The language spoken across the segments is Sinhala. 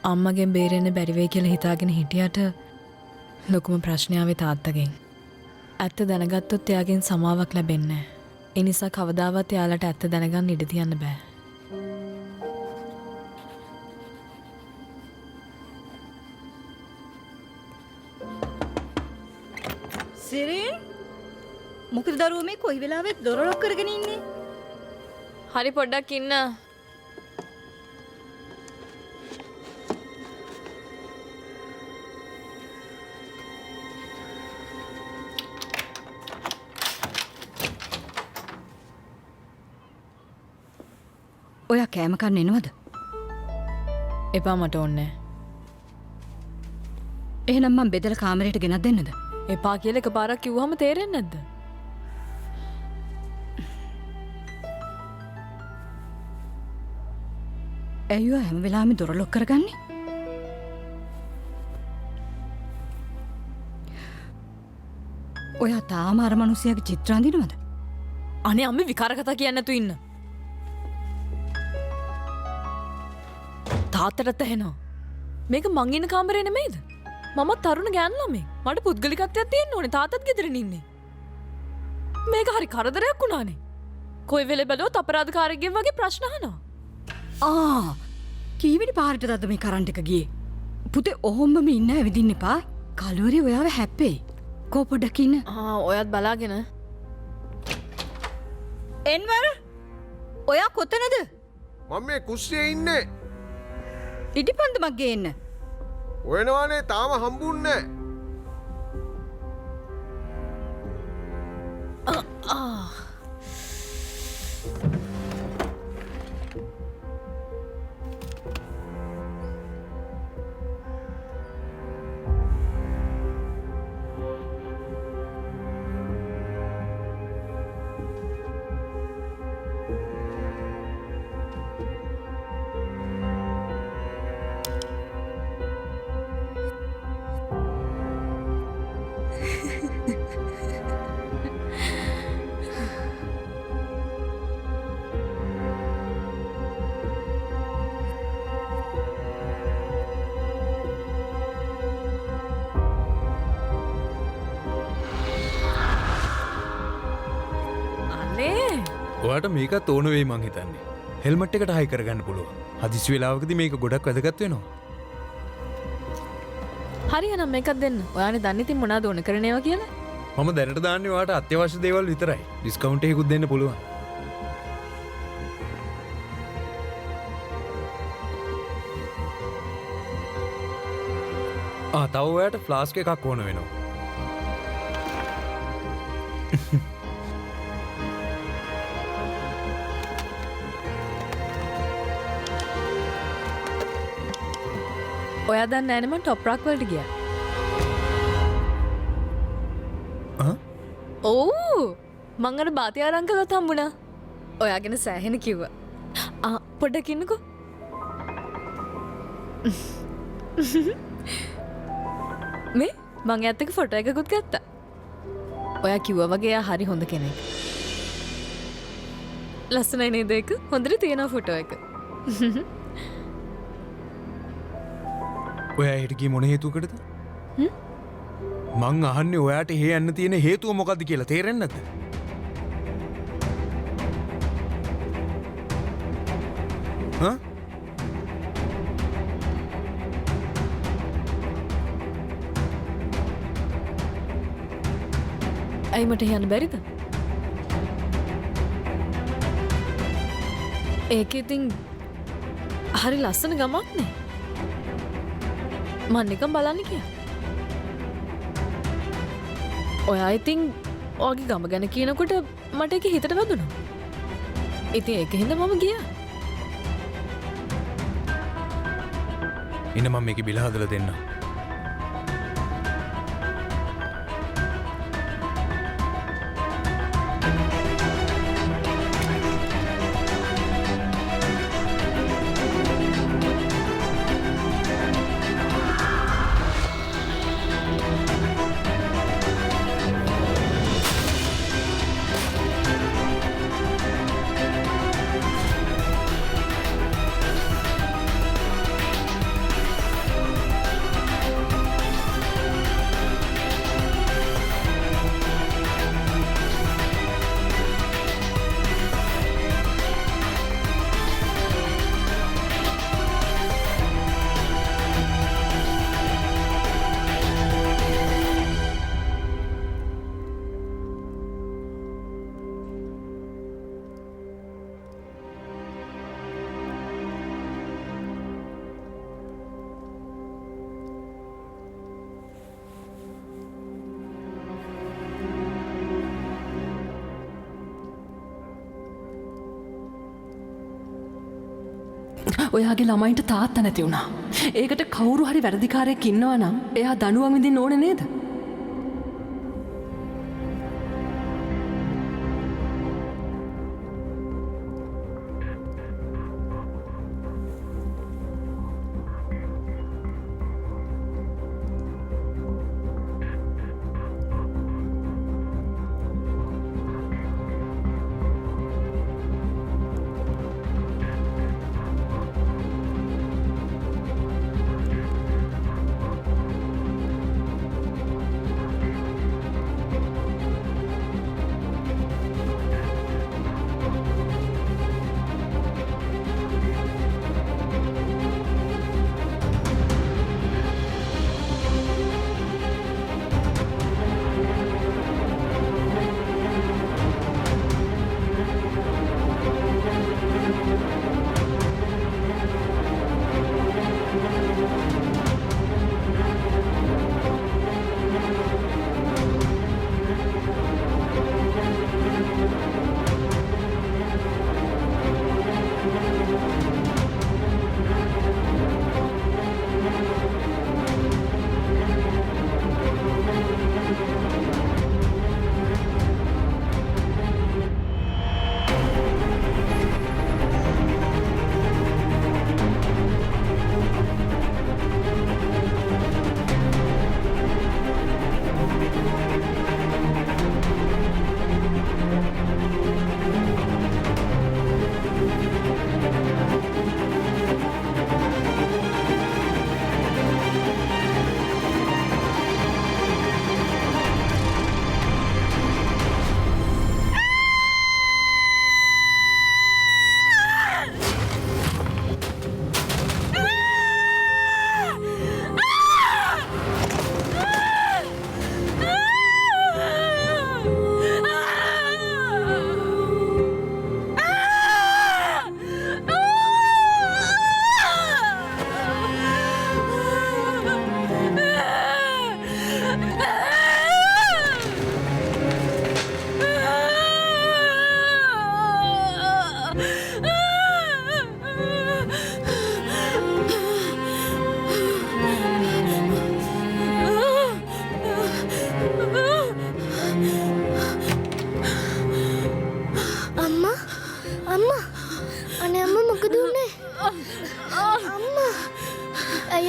අම්මගෙන් බේරෙන්න බැරි වෙයි කියලා හිතාගෙන හිටියට ලොකුම ප්‍රශ්නය ආවේ තාත්තගෙන්. ඇත්ත දැනගත්තොත් එයාගෙන් සමාවක් ලැබෙන්නේ නැහැ. ඒ නිසා කවදාවත් එයාලට ඇත්ත දැනගන්න ඉඩ තියන්න බෑ. සිරින් මොකද දරුවෝ මේ කොයි වෙලාවෙත් දොර ලොක් කරගෙන ඉන්නේ? හරි පොඩ්ඩක් ඉන්න. ඔයා කෑම කන්න එනවද? එපා මට ඕනේ. එහෙනම් මම බෙදලා කාමරයට ගෙනත් දෙන්නද? එපා කියලා එකපාරක් කිව්වම තේරෙන්නේ නැද්ද? ඇයි ඔයා හැම වෙලාවෙම දොර ලොක් කරගන්නේ? ඔයා තාම අර මිනිහයාගේ චිත්‍ර අඳිනවද? අනේ අම්මේ විකාර කතා කියන්නේ නැතු ඉන්න. තාත්තටත් ඇහෙනවා. මේක මං ඉන්න කාමරේ නෙමෙයිද? මමත් තරුණ ගෑනු ළමෙක්. මට පුද්ගලිකත්වයක් තියෙන්න ඕනේ. තාත්තත් ගෙදරින් ඉන්නේ. මේක හරි කරදරයක් වුණානේ. කොයි වෙලේ බැලුවත් අපරාධකාරයෙක්ගෙන් වගේ ප්‍රශ්න අහනවා. කීවෙනි පාරටද අද මේ කරන්ට් එක ගියේ? පුතේ ඔහොමම ඉන්න ඇවිදින්න එපා. කලුවරේ ඔයාව හැප්පෙයි. කෝ පොඩ්ඩක් ඉන්න. ඔයත් බලාගෙන. එන්වර් ඔයා කොතනද? මම මේ කුස්සියේ ඉන්නේ. ඉටිපන්දමක් ගේන්න. ඔයනවානේ තාම හම්බුන්නේ ආ ඔයාට මේකත් ඕන වෙයි මං හිතන්නේ. හෙල්මට් එකට හයි කරගන්න පුළුවන්. හදිසි වෙලාවකදී මේක ගොඩක් වැදගත් වෙනවා. හරි එහෙනම් මේකක් දෙන්න. ඔයානේ දන්නේ ඉතින් මොනවද ඕන කරන ඒවා කියලා? මම දැනට දාන්නේ ඔයාට අත්‍යවශ්‍ය දේවල් විතරයි. ඩිස්කවුන්ට් එකකුත් දෙන්න පුළුවන්. තව ඔයාට ෆ්ලාස්ක් එකක් ඕන වෙනවා. ඔයා දන්නේ නැහැ නේ මම টොප් රොක් වලට ගියා. ඔව් මං අර බාතියාර අංකලත් හම්බුණා. ඔයාගෙන සෑහෙන කිව්වා. පොඩ්ඩක් ඉන්නකෝ. මේ මං එයාත් එක්ක ෆොටෝ එකකුත් ගත්තා. ඔයා කිව්වා වගේ එයා හරි හොඳ කෙනෙක්. ලස්සනයි නේද ඒක? හොඳට තියෙනවා ෆොටෝ එක. ඔයා හෙට ගියේ මොන හේතුවකටද? මං අහන්නේ ඔයාට එහෙ යන්න තියෙන හේතුව මොකද්ද කියලා තේරෙන්නේ නැද්ද? ඇයි මට යන්න බැරිද? ඒක ඉතින් හරි ලස්සන ගමක් නේ. මම නිකන් බලන්න ගියා. ඔයා ඉතින් ඔයාගේ ගම ගැන කියනකොට මට ඒක හිතට වැදුණා. ඉතින් ඒක හින්දා මම ගියා. ඉන්න මම මේකේ බිල හදලා දෙන්න. ඔයාගේ ළමයින්ට තාත්තා නැති වුණා. ඒකට කවුරු හරි වැරදිකාරයෙක් ඉන්නවා නම් එයා දඬුවම් විඳින්න ඕනේ නේද?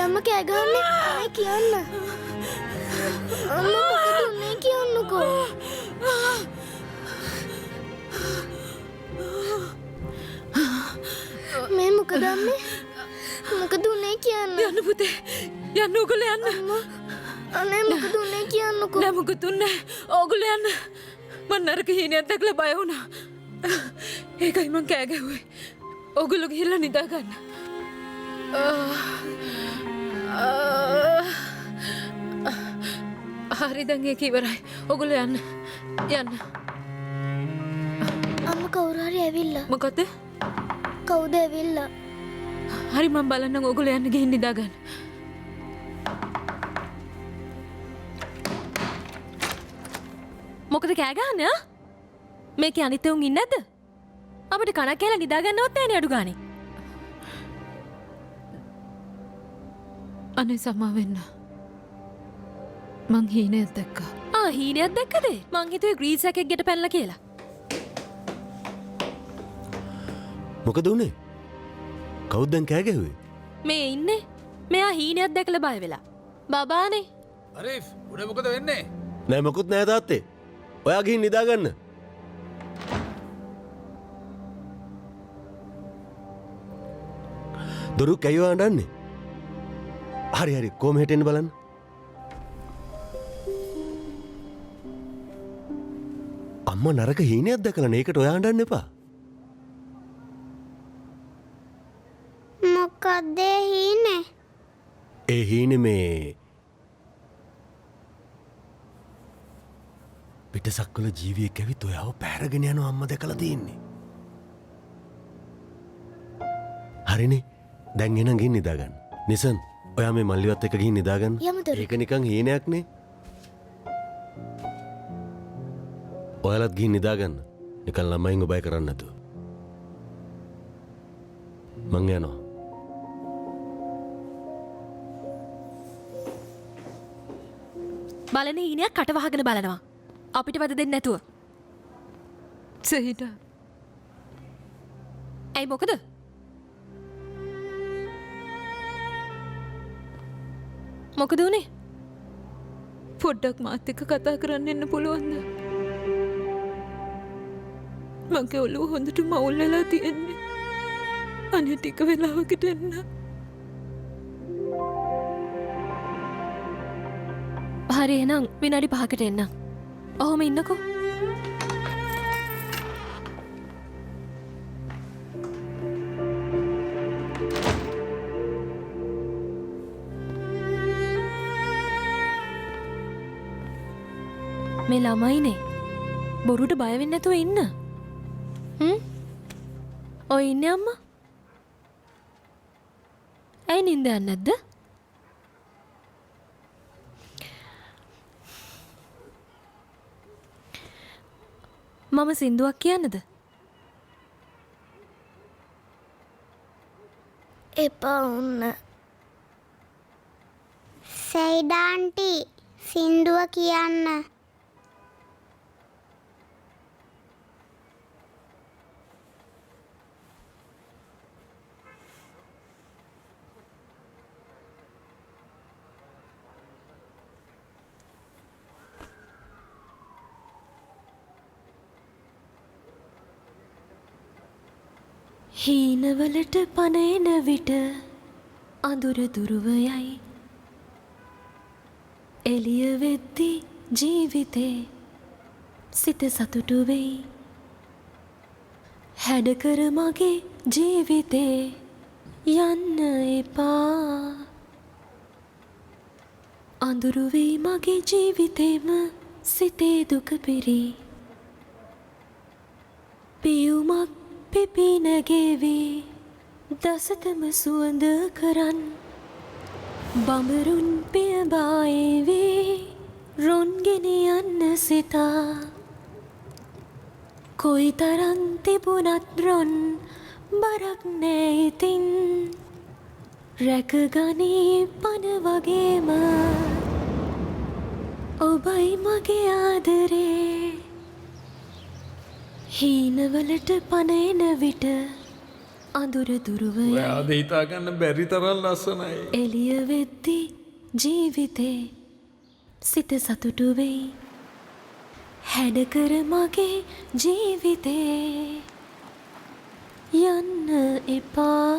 අම්ම කෑ ගහන්නේ අනේ කියන්න. අම්මා මොකද උනේ කියන්නකෝ. මේ මොකද අම්මේ? මොකද උනේ කියන්න. යන්න පුතේ. යන්න ඕගොල්ලෝ යන්න. අම්මා අනේ මොකද උනේ කියන්නකෝ. නෑ මොකද උන්නේ. ඕගොල්ලෝ යන්න. මං නරක හීනයක් දැකලා බය වුණා. ඒකයි මං කෑ ගැහුවේ. ඕගොල්ලෝ ගිහිල්ලා නිදා ගන්න. හරි දැන් ඒක ඉවරයි. ඔගොල්ලෝ යන්න. යන්න. අම්මා කවුරු හරි ඇවිල්ලා. මොකද? කවුද ඇවිල්ලා? හරි මම බලන්නම් ඔගොල්ලෝ යන්න ගිහින් නිදා ගන්න. මොකද කෑ ගහන්නේ ආ? මේකේ අනිත් උන් ඉන්නේ නැද්ද? අපිට කණක් කියලා නිදා ගන්නවත් නැහැ නේ අඩු ගානේ. අනේ සමා වෙන්න. මං හීනයක් දැක්කා. හීනයක් දැක්කද? මං හිතුවේ ග්‍රීස් එකක් ගෙට පැනලා කියලා. මොකද උනේ? කවුද දැන් කෑ ගැහුවේ? මේ ඉන්නේ. මෙයා හීනයක් දැකලා බය වෙලා. බබානේ. අරිෆ් උඩ මොකද වෙන්නේ? නෑ මොකුත් නෑ තාත්තේ. ඔයා ගිහින් නිදා ගන්න. දොරු කැයෝ අඬන්නේ. හරි හරි කොහොම හිටෙන්න බලන්න. අම්මා නරක හීනයක් දැකලා නේකට ඔයා අඬන්න එපා. මොකක්ද හීනේ? ඒ හීනේ මේ පිටසක්වල ජීවියෙක් ඇවිත් ඔයාව පැරගෙන යනවා අම්මා දැකලා තියෙන්නේ. හරිනේ. දැන් එනං ගිහින් නිදා ගන්න. නිසන් ඔයා මේ මල්ලිවත් එක්ක ගිහින් නිදා ගන්න. ඒක නිකන් හීනයක් නේ. ඔයාලත් ගිහින් නිදා ගන්න. නිකන් ළමයින්ව බය කරන්නේ නැතුව. මං යනවා. බලන ඊනයක් කටවහගෙන බලනවා. අපිට වද දෙන්නේ නැතුව. සහිට ඇයි මොකද? මොකද උනේ? පොඩ්ඩක් මාත් එක්ක කතා කරන්න එන්න පුළුවන්ද? මගේ ඔළුව හොඳට මවුල් වෙලා තියෙන්නේ. අනේ ටික වෙලාවකට එන්න. හරි එහෙනම් විනාඩි 5කට එන්න. ඔහොම ඉන්නකෝ. මේ ළමයිනේ බොරුට බය වෙන්නේ නැතුව ඉන්න. ඔය ඉන්නේ අම්මා. ඇයි නින්ද යන්නේ නැද්ද? මම සින්දුවක් කියන්නද? එපා උන්න. සයිඩාන්ටි සින්දුව කියන්න. හීනවලට පනයන විට අඳුර දුරුවයයි එළිය වෙද්දි ජීවිතේ සිත සතුටු වෙයි හැඩකර මගේ ජීවිතේ යන්න එපා අඳුරු වෙයි මගේ ජීවිතේම සිතේ දුක පිරී පියුමක් පිපිනගේවී දසතම සුවඳ කරන් බඹරුන් පියබායේවී රොන්ගෙන යන්න සිතා කොයි තරම් තිබුණත් රොන් බරක් නෑ ඉතින් රැකගනී පන වගේම ඔබයි මගේ ආදරේ හීනවලට පනයන විට අඳුර දුරුවයයි ඔයාද හිතාගන්න බැරි තරම් ලස්සනයි. එළිය වෙද්දි ජීවිතේ සිත සතුටු වෙයි හැඩකර මගේ ජීවිතේ යන්න එපා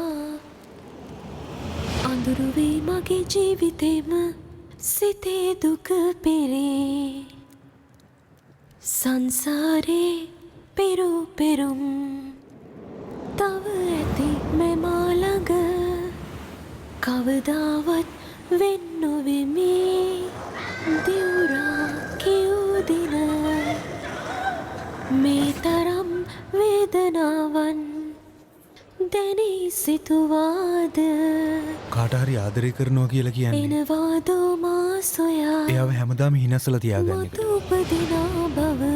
අඳුරු වෙයි මගේ ජීවිතේම සිතේ දුක පෙරේ සංසාරේ පෙරු පෙරුම් තව ඇති මෙමා ළඟ කවදාවත් වෙන් නොවෙමි දිවුරා කියූ දින මේ තරම් වේදනාවන් දැනී සිතුවාද කාට හරි ආදරය කරනවා කියලා කියන්නේ එනවාදෝ මා සොයා එයාව හැමදාම හිනස්සලා තියාගන්න එක. මතු උපදිනා බව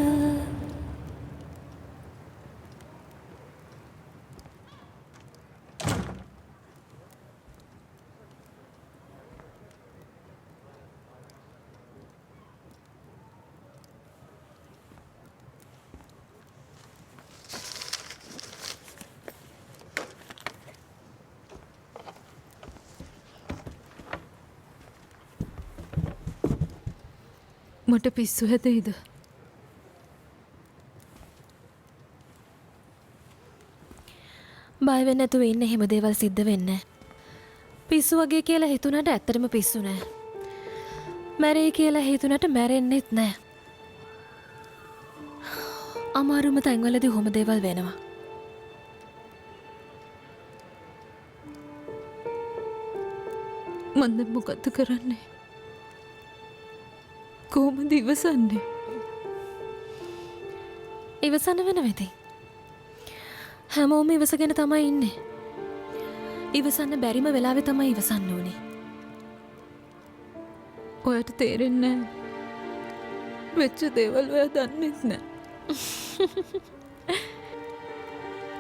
මට පිස්සු හැදෙයිද? බය වෙන්නේ නැතුව ඉන්න හැම දේවල් සිද්ධ වෙන්නේ. පිස්සු වගේ කියලා හිතුණාට ඇත්තටම පිස්සු නෑ. මැරෙයි කියලා හිතුණාට මැරෙන්නෙත් නෑ. අමාරුම තැන්වලදී කොහොම දේවල් වෙනවා. මන් දැන් මොකද්ද කරන්නේ? කොහොමද ඉවසන්නේ? ඉවසන්න වෙන වෙති. හැමෝම ඉවසගෙන තමයි ඉන්නේ. ඉවසන්න බැරිම වෙලාවෙ තමයි ඉවසන්න ඕනේ. ඔයාට තේරෙන්නේ නැහැ. වෙච්ච දේවල් ඔයා දන්නෙත් නැහැ.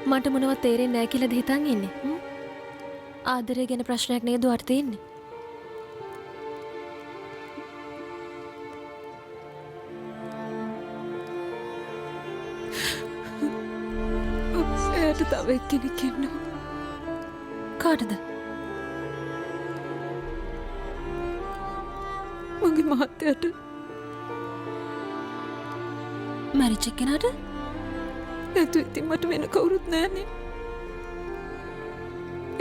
මට මොනවත් තේරෙන්නේ නැහැ කියලාද හිතන් ඉන්නේ? ආදරය ගැන ප්‍රශ්නයක් නේද ඔයාට තියෙන්නේ? තව එක්කෙනෙක් ඉන්නවා. කාටද? මගේ මහත්තයාට. මැරිච්ච කෙනාට? නැතු ඉතින් මට වෙන කවුරුත් නෑනේ.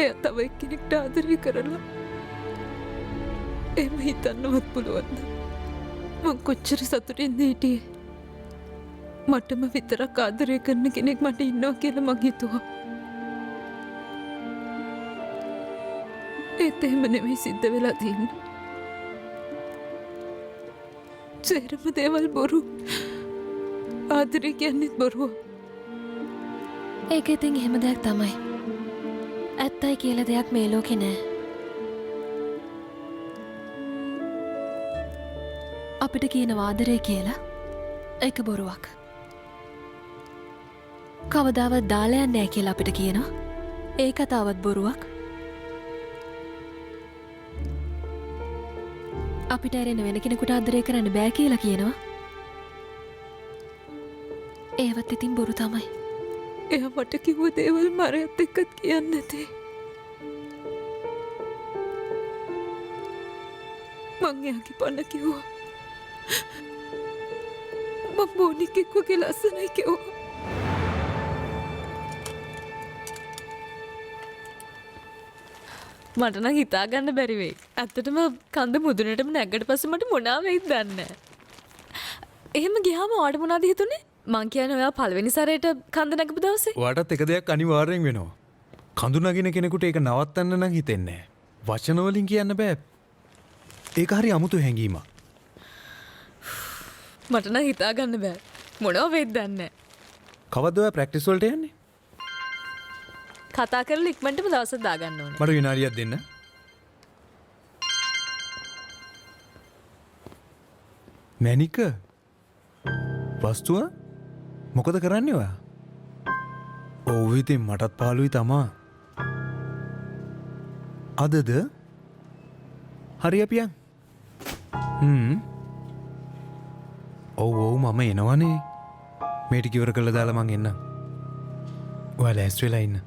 එයා තව එක්කෙනෙක්ට ආදරය කරලා. එහෙම හිතන්නවත් පුළුවන්ද? මං කොච්චර සතුටින්ද හිටියේ. මටම විතරක් ආදරය කරන කෙනෙක් මට ඉන්නවා කියලා මං හිතුවා. ඒත් එහෙම නෙමෙයි සිද්ධ වෙලා තියෙන්නේ. සේරම දේවල් බොරු. ආදරය කියන්නෙත් බොරුව. ඒක ඉතින් එහෙම දෙයක් තමයි. ඇත්තයි කියලා දෙයක් මේ ලෝකේ නෑ. අපිට කියන ආදරය කියලා ඒක බොරුවක්. කවදාවත් දාලා යන්නේ නැහැ කියලා අපිට කියනවා. ඒ කතාවත් බොරුවක්. අපිට ඇරෙන වෙන කෙනෙකුට ආදරය කරන්න බෑ කියලා කියනවා. ඒවත් ඉතින් බොරු තමයි. එයා මට කිව්ව දේවල් මරයත් එක්කත් කියන්න නැතේ. මං එයාගේ පණ කිව්වා. මං බෝනිකෙක් වගේ ලස්සනයි කිව්වා. මට නම් හිතාගන්න බැරි වෙයි. ඇත්තටම කන්ද මුදුනටම නැග්ගට පස්සේ මට මොනවා වෙයිද දන්නේ නැහැ. එහෙම ගියාම ඔයාට මොනවද හිතුනේ? මං කියන්නේ ඔයා පළවෙනි සැරේට කන්ද නැගපු දවසේ. ඔයාටත් එක දෙයක් අනිවාර්යෙන් වෙනවා. කඳු නගින කෙනෙකුට ඒක නවත්තන්න නම් හිතෙන්නේ නැහැ. වචන වලින් කියන්න බෑ. ඒක හරි අමුතු හැඟීමක්. මට නම් හිතාගන්න බෑ. මොනවා වෙයිද දන්නේ නැහැ. කවද්ද ඔයා ප්‍රැක්ටිස් වලට යන්නේ? කතා කරලා ඉක්මනටම දවසක් දාගන්න ඕනේ. මට විනාඩියක් දෙන්න. මැනික වස්තුව මොකද කරන්නේ ඔයා? ඔව් ඉතින් මටත් පාළුයි තමා. අදද? හරි අපියන්. ඔව් මම එනවනේ. මේ ටික ඉවර කරලා දාලා මං එන්නම්. ඔයා ලෑස්ති වෙලා ඉන්න.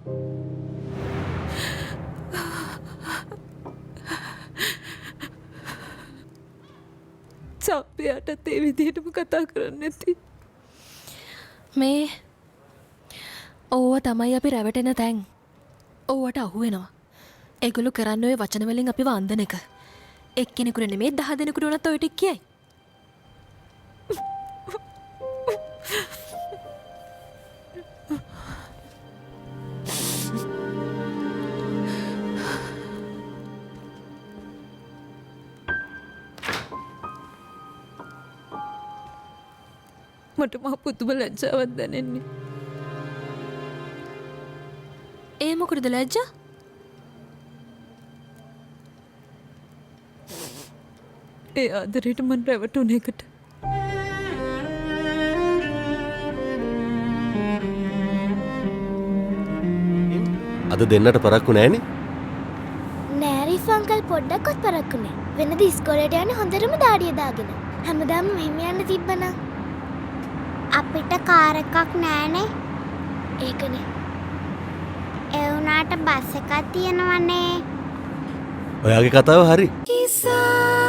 සප්පයටත් ඒ විදිහටම කතා කරන්න නැති. මේ ඕව තමයි අපි රැවටෙන තැන්. ඕවට අහු වෙනවා. ඒගොල්ලෝ කරන්නේ ඔය වචන වලින් අපිව අන්දන එක. එක්කෙනෙකුට නෙමෙයි 10 දෙනෙකුට උනත් ඔය ටික කියයි. මට මහ පුදුම ලැජ්ජාවක් දැනෙන්නේ. ඒ මොකටද ලැජ්ජා? ඒ ආදරේට මන් රැවටුණ එකට. අද දෙන්නට පරක්කු නෑනේ. නෑ රිෆ් අංකල් පොඩ්ඩක්වත් පරක්කු නෑ. වෙනද ඉස්කෝලේට යන්නේ හොඳටම දාඩිය දාගෙන. හැමදාම මෙහෙම යන්න තිබ්බනම් අපිට කාර් එකක් නෑනේ. ඒකනේ. ඒ වුණාට බස් එකක් තියෙනවනේ. ඔයාගේ කතාව හරි. කිසා